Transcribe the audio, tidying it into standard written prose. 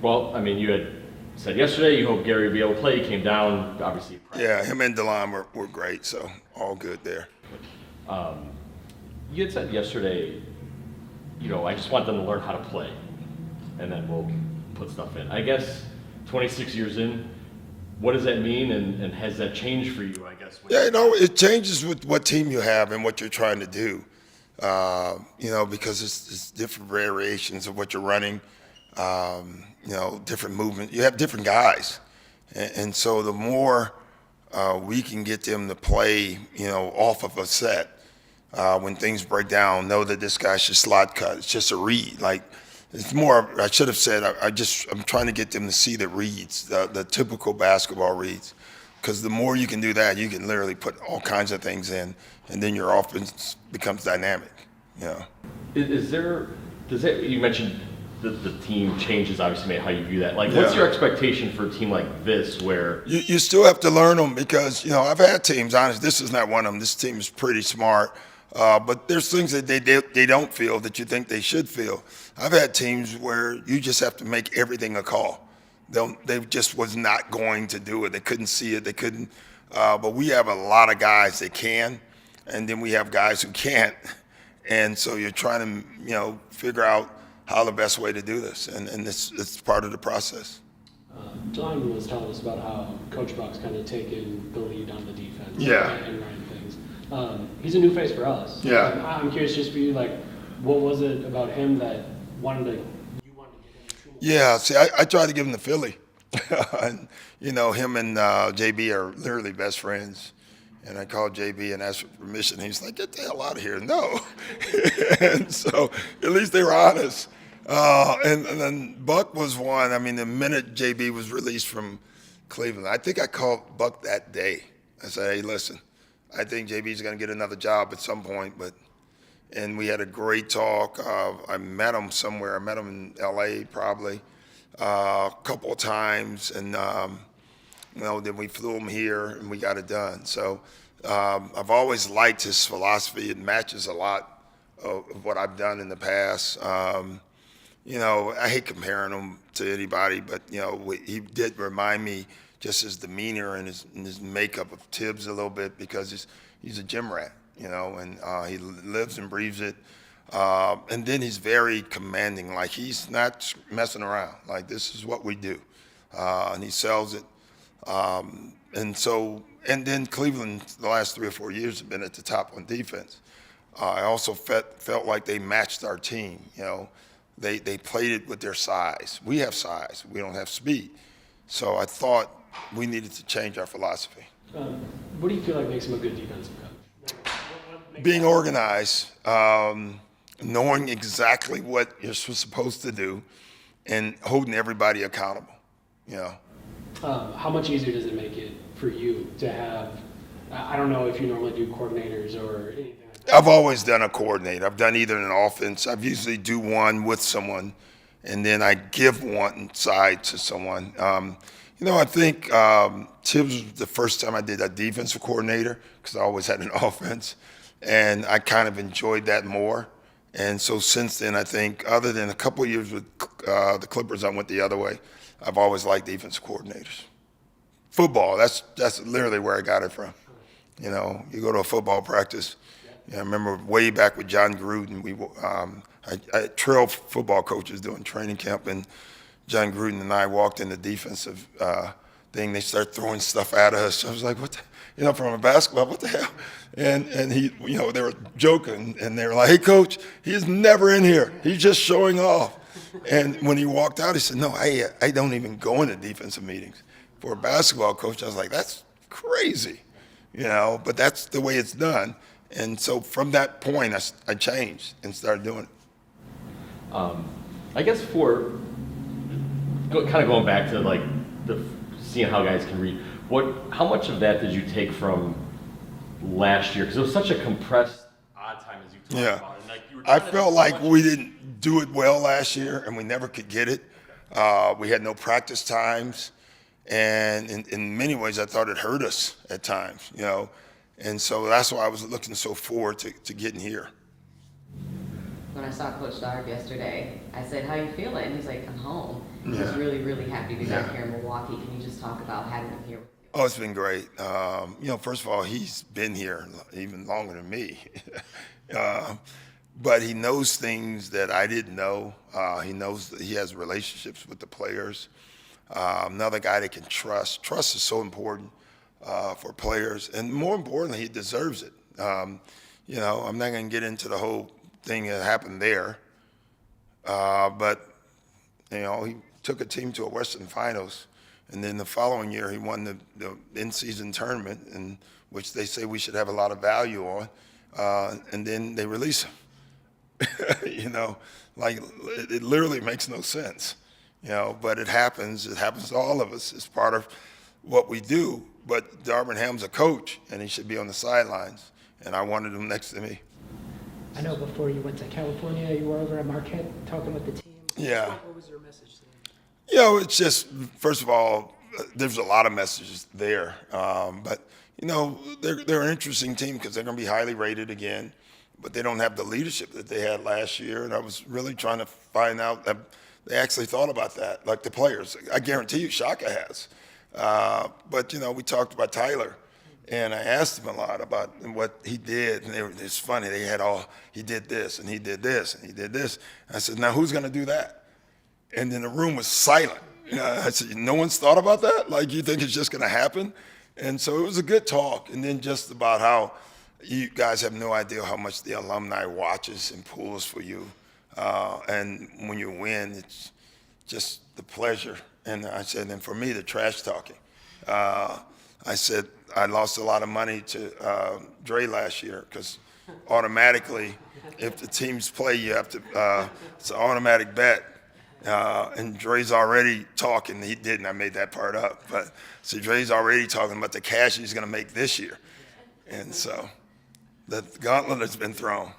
Well, I mean, you had said yesterday you hope Gary will be able to play. He came down, obviously. Yeah, him and DeLon were great, so all good there. You had said yesterday, I just want them to learn how to play, and then we'll put stuff in. I guess 26 years in, what does that mean, and has that changed for you, I guess? Yeah, it changes with what team you have and what you're trying to do. Because it's different variations of what you're running. Different movement. You have different guys, and so the more we can get them to play, off of a set. When things break down, know that this guy should slot cut. It's just a read. Like it's more. I should have said. I'm trying to get them to see the reads, the typical basketball reads, because the more you can do that, you can literally put all kinds of things in, and then your offense becomes dynamic. Is there? You mentioned the team changes obviously made how you view that. Like, what's your expectation for a team like this where you still have to learn them because I've had teams. Honestly, this is not one of them. This team is pretty smart. But there's things that they don't feel that you think they should feel. I've had teams where you just have to make everything a call. They just was not going to do it. They couldn't see it. They couldn't. But we have a lot of guys that can, and then we have guys who can't. And so you're trying to figure out how the best way to do this, and it's part of the process. John was telling us about how Coach Buck's kind of taken the lead on the defense. Yeah. And running things. He's a new face for us. Yeah. I'm curious just for you, like, what was it about him that you wanted to get him? Yeah, see, I tried to give him to Philly. And, him and JB are literally best friends. And I called JB and asked for permission. He's like, get the hell out of here. No. And so at least they were honest. And then Buck was one. I mean, the minute JB was released from Cleveland, I think I called Buck that day. I said, hey, listen, I think JB's going to get another job at some point. And we had a great talk. I met him somewhere. I met him in L.A. probably a couple of times. And, then we flew him here and we got it done. So I've always liked his philosophy. It matches a lot of what I've done in the past. I hate comparing him to anybody, but, he did remind me just his demeanor and his makeup of Tibbs a little bit because he's a gym rat, and he lives and breathes it. And then he's very commanding. Like, he's not messing around. Like, this is what we do. And he sells it. And then Cleveland, the last 3 or 4 years, have been at the top on defense. I also felt like they matched our team. They played it with their size. We have size. We don't have speed. So I thought we needed to change our philosophy. What do you feel like makes him a good defensive coach? Being organized, knowing exactly what you're supposed to do, and holding everybody accountable. How much easier does it make it for you to have, I don't know if you normally do coordinators or anything like that. I've always done a coordinator. I've done either an offense. I've usually do one with someone, and then I give one side to someone. I think Tibbs was the first time I did a defensive coordinator because I always had an offense, and I kind of enjoyed that more. And so since then, I think other than a couple of years with the Clippers, I went the other way. I've always liked defensive coordinators. Football, that's literally where I got it from. You go to a football practice. I remember way back with John Gruden, I trailed football coaches doing training camp, and John Gruden and I walked in the defensive thing. They started throwing stuff at us. I was like, what the, from a basketball, what the hell? And he, they were joking, and they were like, hey, coach, he's never in here. He's just showing off. And when he walked out, he said, no, I don't even go into defensive meetings. For a basketball coach, I was like, that's crazy, but that's the way it's done. And so from that point, I changed and started doing it. I guess kind of going back to like seeing how guys can read, how much of that did you take from last year? Because it was such a compressed odd time as you talked about. And like I felt like we didn't do it well last year, and we never could get it. We had no practice times, and in many ways, I thought it hurt us at times, And so that's why I was looking so forward to getting here. when I saw Coach Darb yesterday, I said, "How you feeling?" And he's like, "I'm home." He's Yeah. really, really happy to be back Yeah. here in Milwaukee. Can you just talk about having him here with you? Oh, it's been great. First of all, he's been here even longer than me. uh, but he knows things that I didn't know. He knows that he has relationships with the players. Another guy they can trust. Trust is so important for players, and more importantly, he deserves it. I'm not going to get into the whole thing that happened there, but he took a team to a Western Finals, and then the following year he won the in-season tournament, in which they say we should have a lot of value on, and then they release him. Like it literally makes no sense. But it happens. It happens to all of us. It's part of what we do. But Darvin Ham's a coach, and he should be on the sidelines, and I wanted him next to me. I know before you went to California, you were over at Marquette talking with the team. Yeah. What was your message to them? It's just, first of all, there's a lot of messages there. But they're an interesting team because they're going to be highly rated again, but they don't have the leadership that they had last year. And I was really trying to find out that they actually thought about that, like the players. I guarantee you Shaka has. But we talked about Tyler. And I asked him a lot about what he did, and it's funny. He did this, and he did this, and he did this. And I said, now who's going to do that? And then the room was silent. I said, no one's thought about that? Like, you think it's just going to happen? And so it was a good talk. And then just about how you guys have no idea how much the alumni watches and pulls for you. And when you win, it's just the pleasure. And I said, and for me, the trash talking. I said, I lost a lot of money to Dre last year because automatically, if the teams play, you have to, it's an automatic bet. And Dre's already talking. He didn't. I made that part up. But so Dre's already talking about the cash he's going to make this year. And so the gauntlet has been thrown.